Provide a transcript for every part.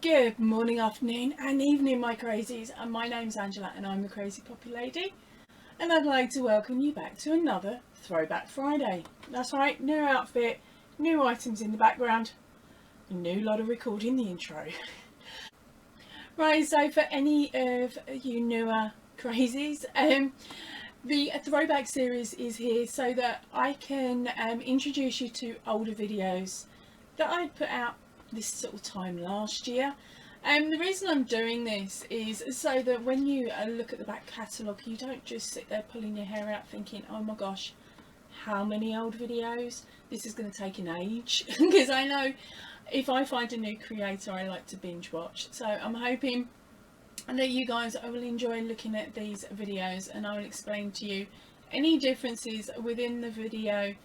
Good morning, afternoon and evening, my crazies, and my name's Angela and I'm the Crazy Poppy Lady, and I'd like to welcome you back to another Throwback Friday. That's right, new outfit, new items in the background, a new lot of recording the intro. Right, so for any of you newer crazies, the Throwback series is here so that I can introduce you to older videos that I put out this sort of time last year. The reason I'm doing this is so that when you look at the back catalogue, you don't just sit there pulling your hair out thinking, oh my gosh, how many old videos? This is going to take an age. Because I know if I find a new creator, I like to binge watch. So I'm hoping that you guys will enjoy looking at these videos, and I will explain to you any differences within the video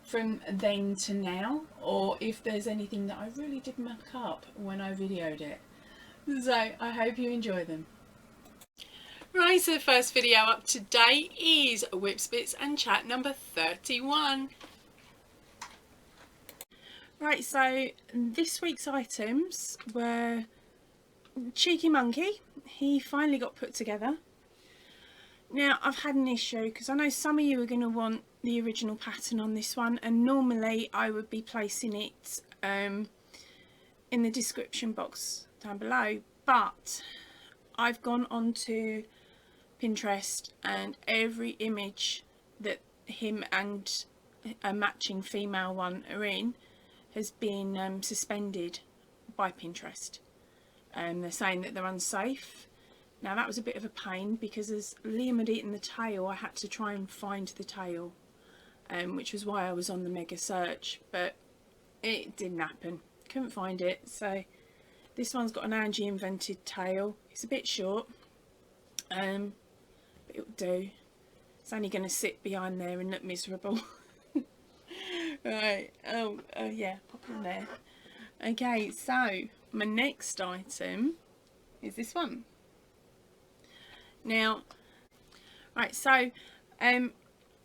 from then to now, or if there's anything that I really did muck up when I videoed it. So I hope you enjoy them. Right, so the first video up today is Whip Spits and Chat number 31. Right, so this week's items were Cheeky Monkey. He finally got put together. Now I've had an issue because I know some of you are going to want the original pattern on this one, and normally I would be placing it in the description box down below, but I've gone onto Pinterest and every image that him and a matching female one are in has been suspended by Pinterest. They're saying that they're unsafe. Now that was a bit of a pain because as Liam had eaten the tail, I had to try and find the tail, which was why I was on the mega search, but it didn't happen. Couldn't find it. So this one's got an Angie invented tail. It's a bit short, but it'll do. It's only going to sit behind there and look miserable. Right, oh yeah, pop in there. Okay, so my next item is this one. Now, right, so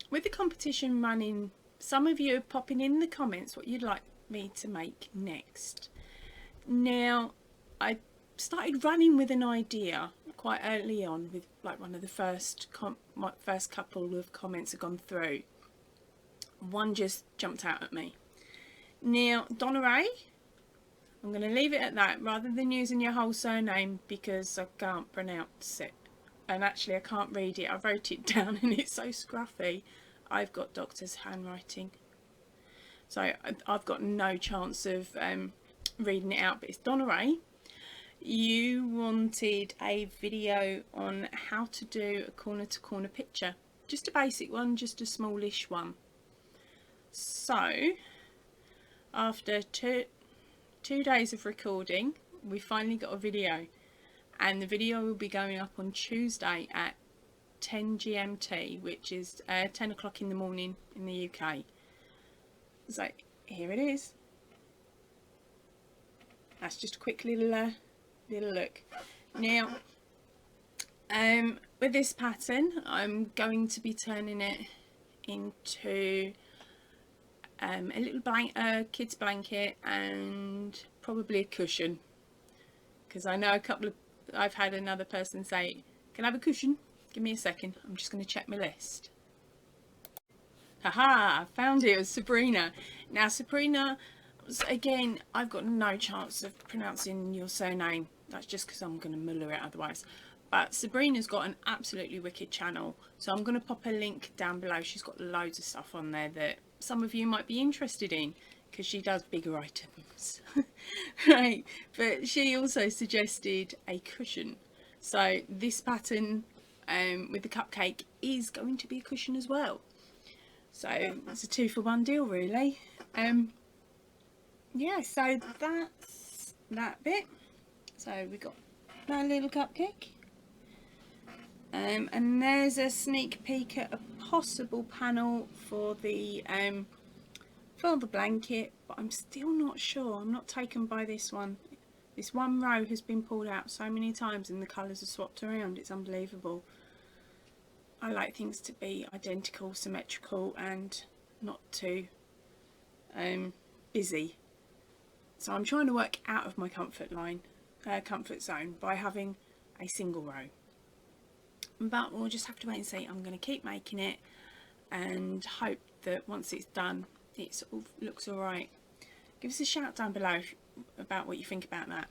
with the competition running, some of you are popping in the comments what you'd like me to make next. Now, I started running with an idea quite early on, with like one of the first couple of comments had gone through. One just jumped out at me. Now, Donna Ray, I'm going to leave it at that rather than using your whole surname because I can't pronounce it. And actually I can't read it. I wrote it down and it's so scruffy. I've got doctor's handwriting, so I've got no chance of reading it out, but it's Donna Ray. You wanted a video on how to do a corner to corner picture, just a basic one, just a smallish one. So after two days of recording, we finally got a video. And the video will be going up on Tuesday at 10 GMT, which is 10 o'clock in the morning in the UK. So here it is. That's just a quick little look. Now, with this pattern, I'm going to be turning it into a little kid's blanket and probably a cushion, because I know I've had another person say, can I have a cushion? Give me a second, I'm just going to check my list. Haha, I found it. It was Sabrina. Now Sabrina, again, I've got no chance of pronouncing your surname. That's just because I'm going to muller it otherwise. But Sabrina's got an absolutely wicked channel, so I'm going to pop a link down below. She's got loads of stuff on there that some of you might be interested in, because she does bigger items. Right, but she also suggested a cushion, so this pattern with the cupcake is going to be a cushion as well, so it's a 2-for-1 deal really. Yeah, so that's that bit. So we got that little cupcake, and there's a sneak peek at a possible panel for the blanket, but I'm still not sure. I'm not taken by this one. This one row has been pulled out so many times and the colours are swapped around. It's unbelievable. I like things to be identical, symmetrical, and not too busy. So I'm trying to work out of my comfort line. comfort zone by having a single row. But we'll just have to wait and see. I'm going to keep making it and hope that once it's done it looks alright. Give us a shout down below about what you think about that.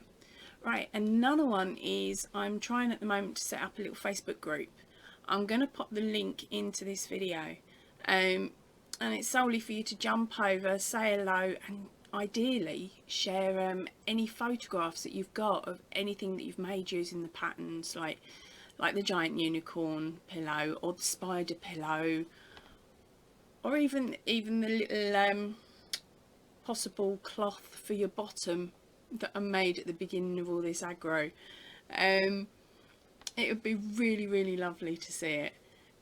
Right, another one is I'm trying at the moment to set up a little Facebook group. I'm going to pop the link into this video, and it's solely for you to jump over, say hello, and ideally share any photographs that you've got of anything that you've made using the patterns, like the giant unicorn pillow or the spider pillow, or even the little possible cloth for your bottom that I made at the beginning of all this aggro. It would be really, really lovely to see it,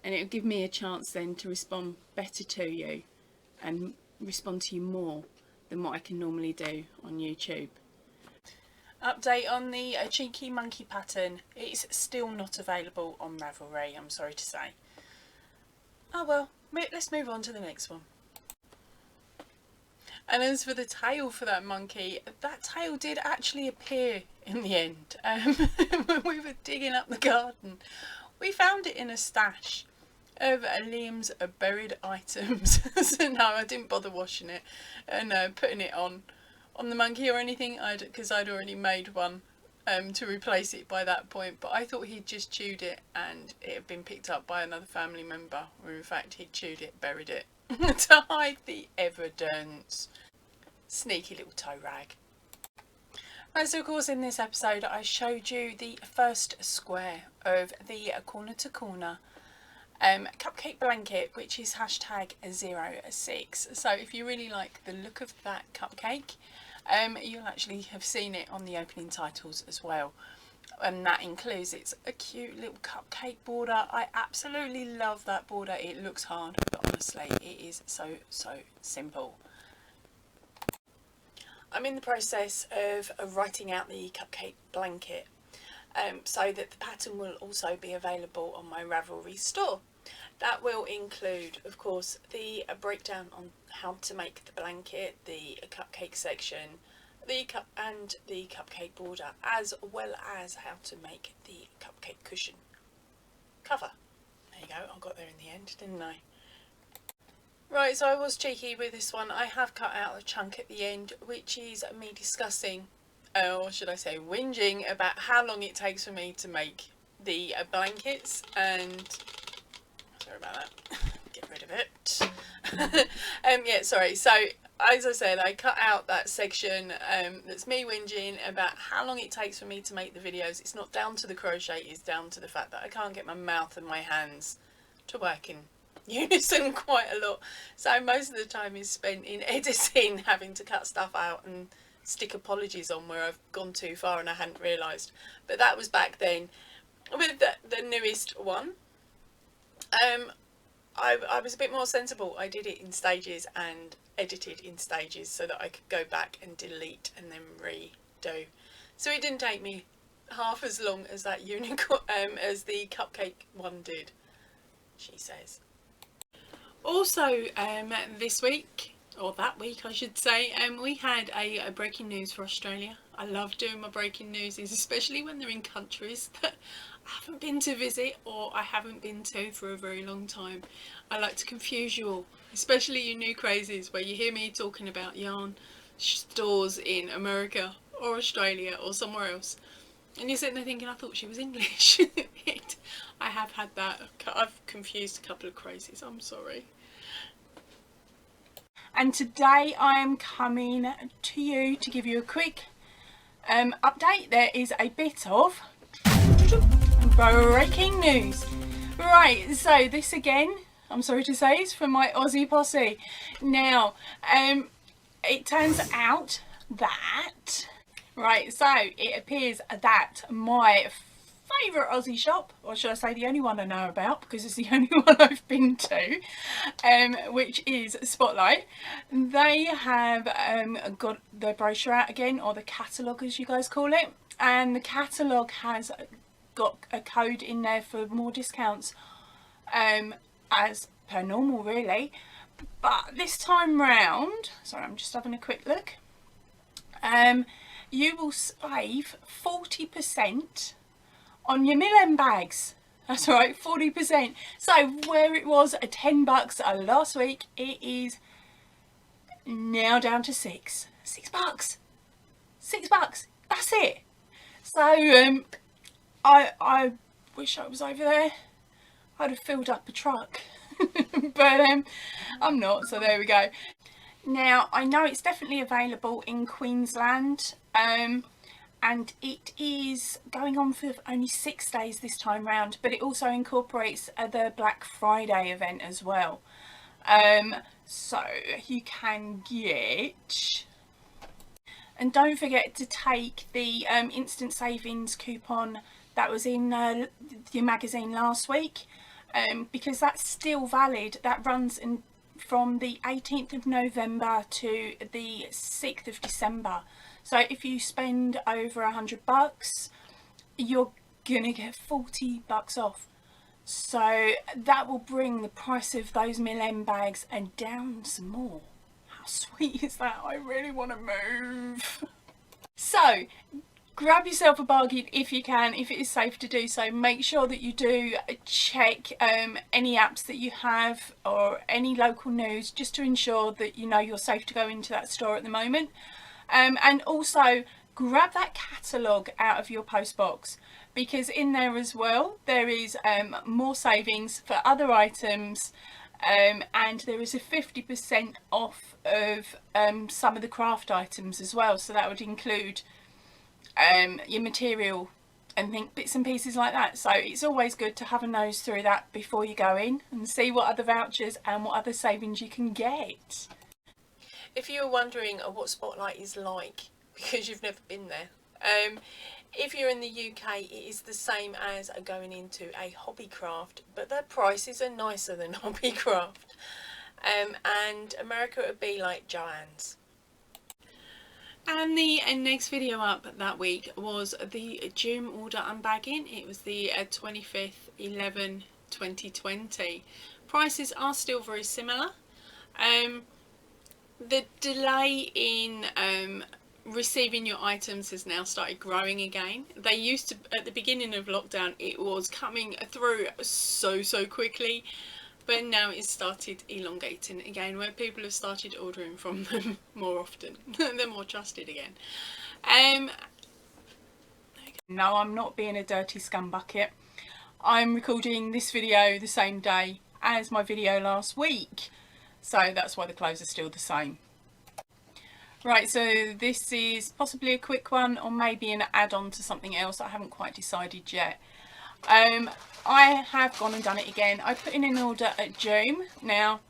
and it would give me a chance then to respond better to you and respond to you more than what I can normally do on YouTube. Update on the cheeky monkey pattern. It's still not available on Ravelry, I'm sorry to say. Oh well, let's move on to the next one. And as for the tail for that monkey, that tail did actually appear in the end. When we were digging up the garden, we found it in a stash of Liam's buried items. So no, I didn't bother washing it and putting it on the monkey or anything, because I'd already made one to replace it by that point. But I thought he'd just chewed it and it had been picked up by another family member, where in fact he'd chewed it, buried it to hide the evidence. Sneaky little toe rag. Right, so of course in this episode I showed you the first square of the corner to corner cupcake blanket, which is #06. So if you really like the look of that cupcake, you'll actually have seen it on the opening titles as well, and that includes it's a cute little cupcake border. I absolutely love that border. It looks hard, but honestly it is so simple. I'm in the process of writing out the cupcake blanket, so that the pattern will also be available on my Ravelry store. That will include, of course, the breakdown on how to make the blanket, the cupcake section, the cupcake border, as well as how to make the cupcake cushion cover. There you go, I got there in the end, didn't I? Right, so I was cheeky with this one. I have cut out a chunk at the end, which is me discussing, or should I say whinging, about how long it takes for me to make the blankets. And sorry about that, get rid of it. Yeah, sorry. So as I said, I cut out that section that's me whinging about how long it takes for me to make the videos. It's not down to the crochet, it's down to the fact that I can't get my mouth and my hands to work in unison quite a lot. So most of the time is spent in editing, having to cut stuff out and stick apologies on where I've gone too far and I hadn't realised. But that was back then. With the newest one, I was a bit more sensible. I did it in stages and edited in stages so that I could go back and delete and then redo. So it didn't take me half as long as that unicorn, as the cupcake one did, she says. Also, this week, or that week I should say, we had a breaking news for Australia. I love doing my breaking news, especially when they're in countries that I haven't been to visit or I haven't been to for a very long time. I like to confuse you all, especially you new crazies, where you hear me talking about yarn stores in America or Australia or somewhere else, and you're sitting there thinking, I thought she was English. I have had that. I've confused a couple of crazies, I'm sorry. And today I am coming to you to give you a quick update. There is a bit of breaking news. Right, so this again, I'm sorry to say, is from my Aussie posse. Now, it turns out that, right, so it appears that my favourite Aussie shop, or should I say the only one I know about because it's the only one I've been to, which is Spotlight, they have got their brochure out again, or the catalogue as you guys call it, and the catalogue has got a code in there for more discounts, as per normal really, but this time round, sorry I'm just having a quick look, you will save 40% on your Milan bags. That's right, 40%. So where it was $10 last week, it is now down to $6. $6. $6. That's it. So I wish I was over there. I'd have filled up a truck. But I'm not, so there we go. Now I know it's definitely available in Queensland, and it is going on for only 6 days this time round, but it also incorporates the Black Friday event as well. So you can get, and don't forget to take the instant savings coupon that was in your magazine last week, because that's still valid. That runs from the 18th of November to the 6th of December. So if you spend over $100, you're gonna get $40 off. So that will bring the price of those Milan bags and down some more. How sweet is that? I really want to move. So grab yourself a bargain if you can, if it is safe to do so. Make sure that you do check any apps that you have or any local news, just to ensure that you know you're safe to go into that store at the moment. And also grab that catalogue out of your post box, because in there as well there is more savings for other items, and there is a 50% off of some of the craft items as well. So that would include your material and bits and pieces like that. So it's always good to have a nose through that before you go in and see what other vouchers and what other savings you can get. If you're wondering what Spotlight is like because you've never been there, if you're in the UK, it is the same as going into a hobbycraft, but their prices are nicer than hobbycraft. And America would be like Joann's. And the next video up that week was the Joom order unbagging. It was the 25th 11 2020. Prices are still very similar. The delay in receiving your items has now started growing again. They used to, at the beginning of lockdown, it was coming through so quickly, but now it's started elongating again, where people have started ordering from them more often. They're more trusted again. No, I'm not being a dirty scumbucket. I'm recording this video the same day as my video last week, so that's why the clothes are still the same. Right, so this is possibly a quick one, or maybe an add-on to something else. I haven't quite decided yet. I have gone and done it again. I put in an order at Joom. Now,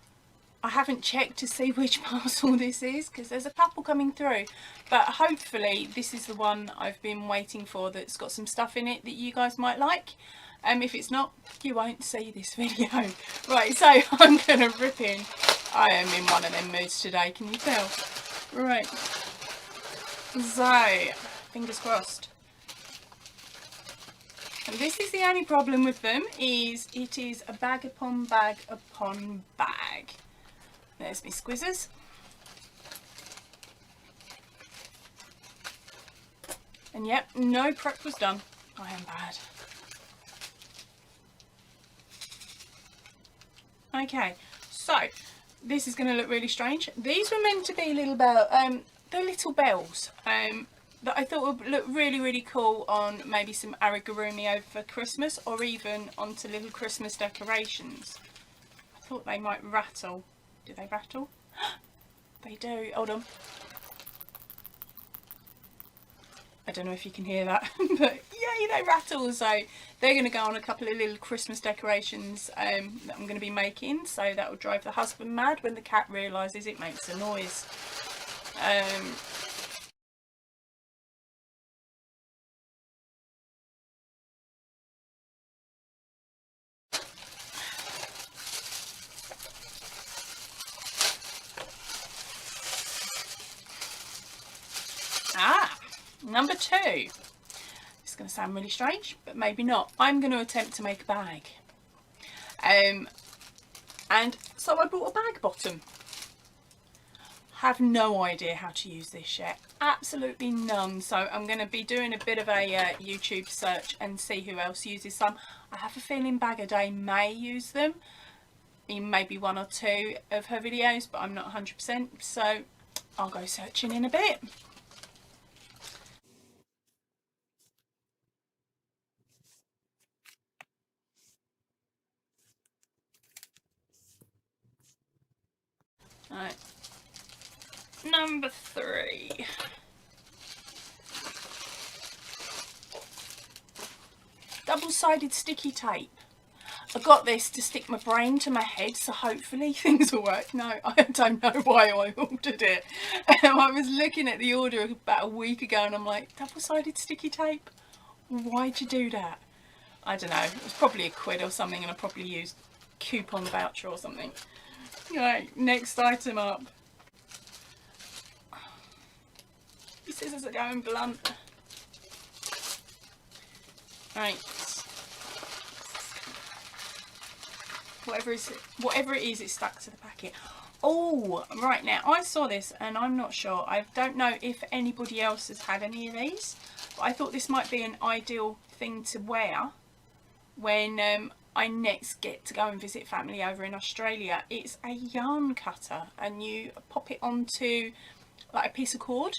I haven't checked to see which parcel this is, because there's a couple coming through, but hopefully this is the one I've been waiting for, that's got some stuff in it that you guys might like. If it's not, you won't see this video. Right, so I'm gonna rip in. I am in one of them moods today, can you tell? Right, so fingers crossed. And this is the only problem with them, is it is a bag upon bag upon bag. There's my squizzers. And yep, no prep was done. I am bad. Okay, so this is going to look really strange. These were meant to be little they're little bells that I thought would look really cool on maybe some amigurumi over Christmas, or even onto little Christmas decorations. I thought they might rattle. Do they rattle? They do. Hold on. I don't know if you can hear that, but yay, they rattle. So they're going to go on a couple of little Christmas decorations that I'm going to be making. So that will drive the husband mad when the cat realises it makes a noise. Number 2. It's going to sound really strange, but maybe not. I'm going to attempt to make a bag. And so I bought a bag bottom. have no idea how to use this yet, absolutely none. So I'm going to be doing a bit of a YouTube search and see who else uses some. I have a feeling Bag a Day may use them in maybe 1 or 2 of her videos, but I'm not 100%, so I'll go searching in a bit. Right, number 3. Double-sided sticky tape. I got this to stick my brain to my head, so hopefully things will work. No, I don't know why I ordered it. I was looking at the order about a week ago and I'm like, double-sided sticky tape? Why'd you do that? I don't know. It was probably £1 or something, and I probably used coupon voucher or something. Right, next item up. These scissors are going blunt. Right. Whatever it is, it's stuck to the packet. Oh, right, now I saw this and I'm not sure. I don't know if anybody else has had any of these, but I thought this might be an ideal thing to wear when I next get to go and visit family over in Australia. It's a yarn cutter, and you pop it onto like a piece of cord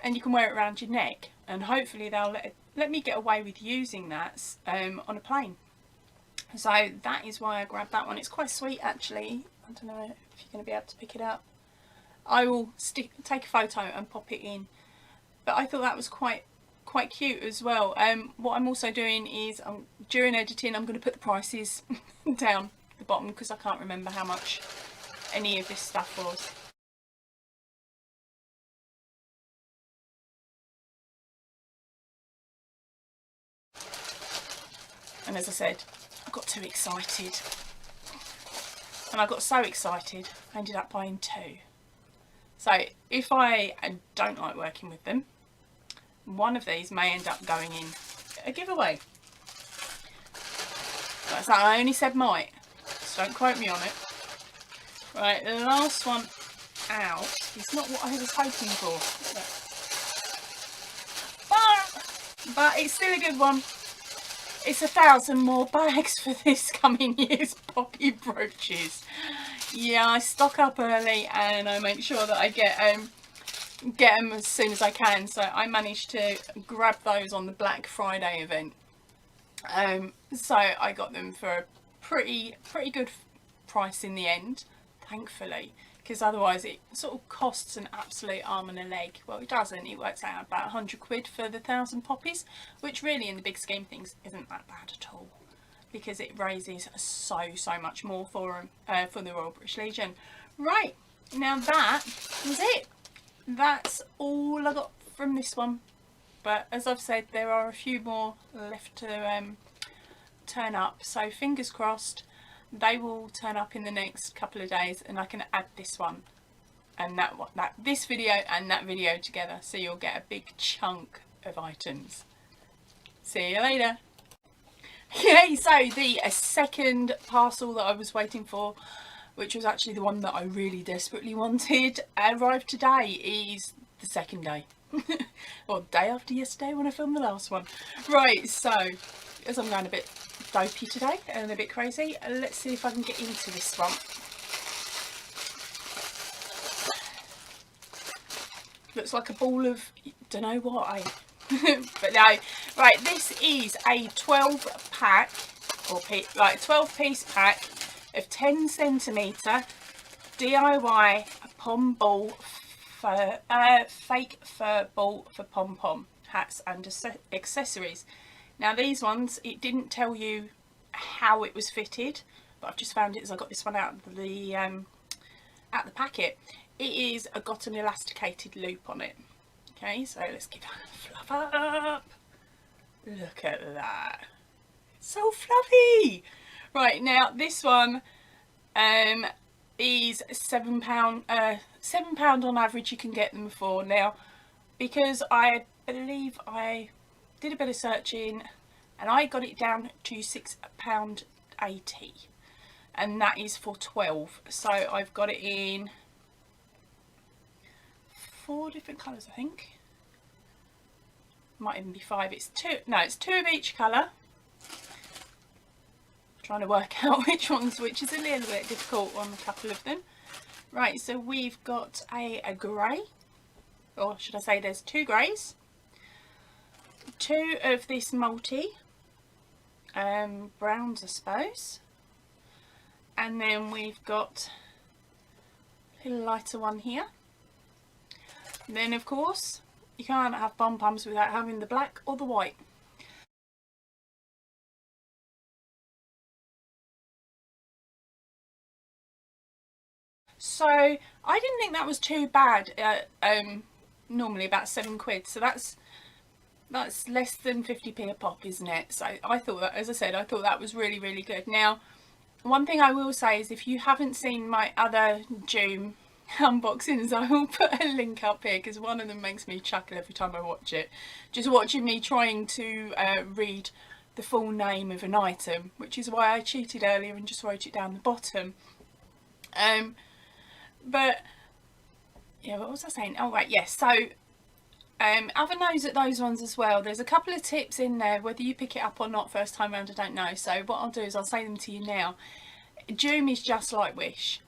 and you can wear it around your neck, and hopefully they'll let me get away with using that on a plane. So that is why I grabbed that one. It's quite sweet actually. I don't know if you're going to be able to pick it up. I will take a photo and pop it in. But I thought that was quite cute as well. What I'm also doing is during editing I'm going to put the prices down the bottom, because I can't remember how much any of this stuff was. And as I said, I got too excited, and I got so excited I ended up buying 2. So if I don't like working with them, one of these may end up going in a giveaway. So I only said might, so don't quote me on it. Right, the last one out is not what I was hoping for, but it's still a good one. It's 1,000 more bags for this coming year's poppy brooches. Yeah, I stock up early and I make sure that I get them as soon as I can. So I managed to grab those on the Black Friday event. So I got them for a pretty good price in the end, thankfully, because otherwise it sort of costs an absolute arm and a leg. Well, it doesn't. It works out about £100 for the 1,000 poppies, which really in the big scheme of things isn't that bad at all, because it raises so much more for the Royal British Legion. Right, now that was it. That's all I got from this one, but as I've said, there are a few more left to turn up, so fingers crossed they will turn up in the next couple of days and I can add this one and this video and that video together, so you'll get a big chunk of items. See you later. Okay, so the second parcel that I was waiting for, which was actually the one that I really desperately wanted, arrived today. Is the second day. Well, day after yesterday when I filmed the last one. Right, so as I'm going a bit dopey today and a bit crazy, let's see if I can get into this one. Looks like a ball of don't know what, but no. Right, this is a 12 pack or 12 piece pack of 10cm DIY pom ball for fake fur ball for pom pom hats and accessories. Now these ones, it didn't tell you how it was fitted, but I've just found it as I got this one out of the packet. It is got an elasticated loop on it. Okay, so let's give that a fluff up. Look at that. It's so fluffy. Right, now this one is £7. £7 on average you can get them for. Now, because I believe I did a bit of searching and I got it down to £6.80, and that is for 12. So I've got it in 4 different colours, I think. Might even be 5. It's 2. No, it's 2 of each colour. Trying to work out which one's which is a little bit difficult on a couple of them. Right, so we've got a grey, or should I say there's 2 greys, 2 of this multi browns, I suppose, and then we've got a little lighter one here. And then of course you can't have pom-poms without having the black or the white. So I didn't think that was too bad. Normally about £7, so that's less than 50p a pop, isn't it? So I thought that, as I said, I thought that was really, really good. Now, one thing I will say is if you haven't seen my other joom unboxings, I will put a link up here, because one of them makes me chuckle every time I watch it. Just watching me trying to read the full name of an item, which is why I cheated earlier and just wrote it down the bottom. But yeah, what was I saying? Oh right, yes. So have a nose at those ones as well. There's a couple of tips in there, whether you pick it up or not first time round, I don't know. So what I'll do is I'll say them to you now. Joom is just like Wish.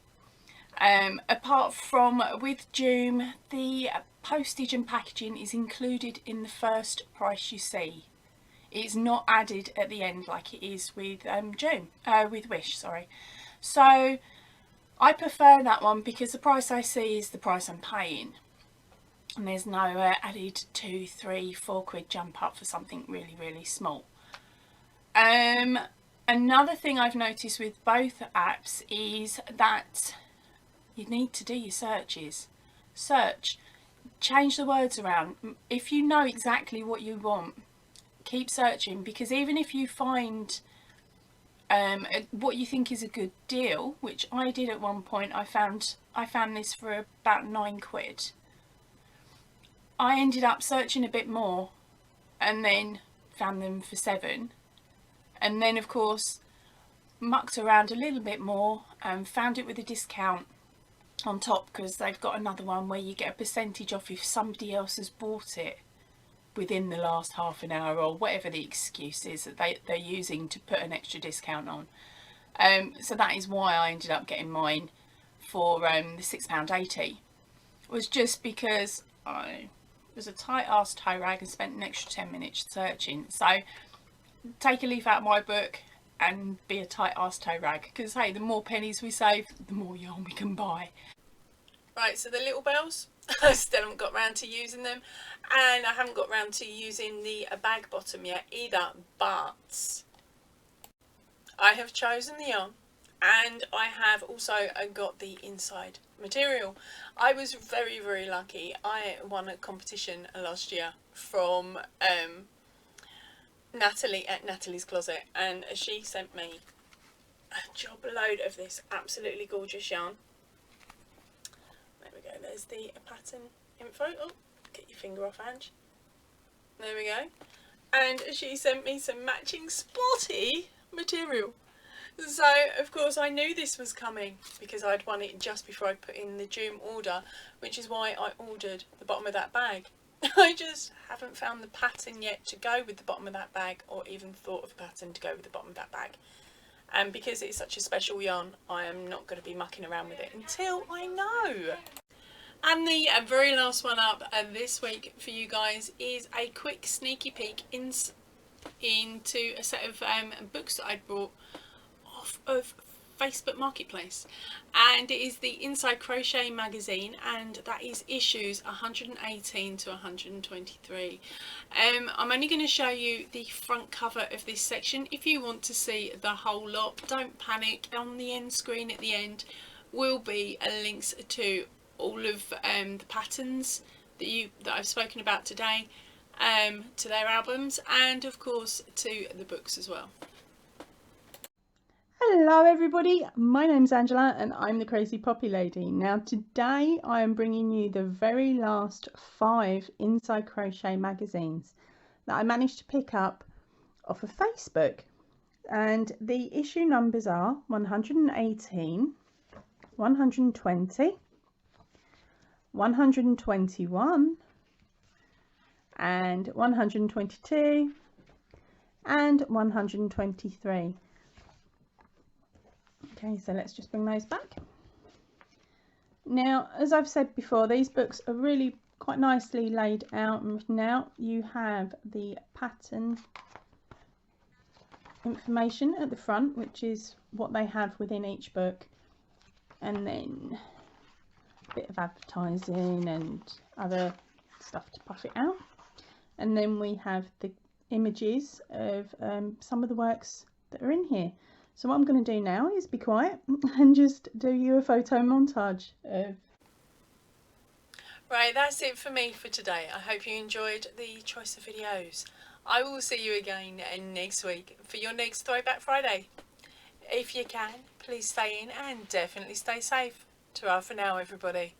Apart from with Joom, the postage and packaging is included in the first price you see. It's not added at the end like it is with Joom, with Wish, sorry. So I prefer that one because the price I see is the price I'm paying, and there's no added 2, 3, 4 quid jump up for something really, really small. Another thing I've noticed with both apps is that you need to do your searches. Search, change the words around. If you know exactly what you want, keep searching, because even if you find what you think is a good deal, which I did at one point, I found this for about 9 quid. I ended up searching a bit more and then found them for 7, and then of course mucked around a little bit more and found it with a discount on top, because they've got another one where you get a percentage off if somebody else has bought it within the last half an hour, or whatever the excuse is that they're using to put an extra discount on. So that is why I ended up getting mine for the £6.80. Was just because I was a tight ass tie rag and spent an extra 10 minutes searching. So take a leaf out of my book and be a tight ass tie rag, because hey, the more pennies we save, the more yarn we can buy. Right, so the little bells, I still haven't got round to using them, and I haven't got round to using the bag bottom yet either, but I have chosen the yarn, and I have also got the inside material. I was very, very lucky. I won a competition last year from Natalie at Natalie's Closet, and she sent me a job load of this absolutely gorgeous yarn. There we go, there's the pattern info. Oh, get your finger off, Ange. There we go. And she sent me some matching sporty material. So of course I knew this was coming because I'd won it just before I put in the Joom order, which is why I ordered the bottom of that bag. I just haven't found the pattern yet to go with the bottom of that bag, or even thought of a pattern to go with the bottom of that bag. And because it's such a special yarn, I am not going to be mucking around with it until I know. And the very last one up this week for you guys is a quick sneaky peek into a set of books that I'd bought off of Facebook Marketplace, and it is the Inside Crochet magazine, and that is issues 118 to 123. I'm only going to show you the front cover of this section. If you want to see the whole lot, don't panic. On the end screen at the end will be links to all of the patterns that I've spoken about today, to their albums, and of course to the books as well. Hello everybody, my name's Angela and I'm the Crazy Poppy Lady. Now today I am bringing you the very last 5 Inside Crochet magazines that I managed to pick up off of Facebook, and the issue numbers are 118, 120, 121 and 122 and 123. Okay, so let's just bring those back. Now, as I've said before, these books are really quite nicely laid out and written out. You have the pattern information at the front, which is what they have within each book, and then a bit of advertising and other stuff to puff it out. And then we have the images of some of the works that are in here. So what I'm going to do now is be quiet and just do you a photo montage of... Right, that's it for me for today. I hope you enjoyed the choice of videos. I will see you again next week for your next Throwback Friday. If you can, please stay in and definitely stay safe. Ta-ra for now, everybody.